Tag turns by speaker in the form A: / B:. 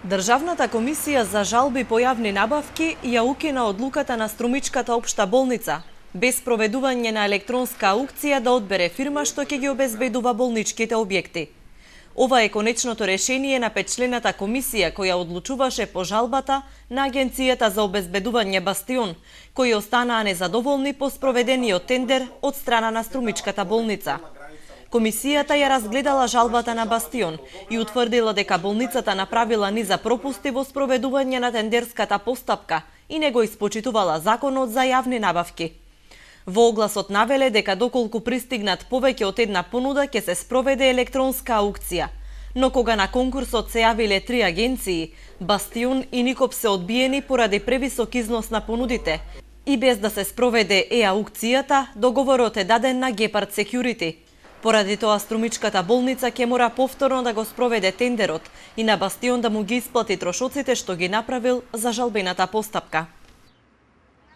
A: Државната комисија за жалби по јавни набавки ја укина одлуката на Струмичката општа болница без проведување на електронска аукција да одбере фирма што ќе ги обезбедува болничките објекти. Ова е конечното решение на петчлената комисија која одлучуваше по жалбата на Агенцијата за обезбедување Бастион, кои останаа незадоволни по спроведениот тендер од страна на Струмичката болница. Комисијата ја разгледала жалбата на Бастион и утврдила дека болницата направила низа пропусти во спроведување на тендерската постапка и не го испочитувала законот за јавни набавки. Во огласот навеле дека доколку пристигнат повеќе од една понуда ќе се спроведе електронска аукција, но кога на конкурсот се јавиле 3 агенции, Бастион и Никоп се одбиени поради превисок износ на понудите и без да се спроведе аукцијата, договорот е даден на Гепард Security. Поради тоа Струмичката болница ќе мора повторно да го спроведе тендерот и на Бастион да му ги исплати трошоците што ги направил за жалбената постапка.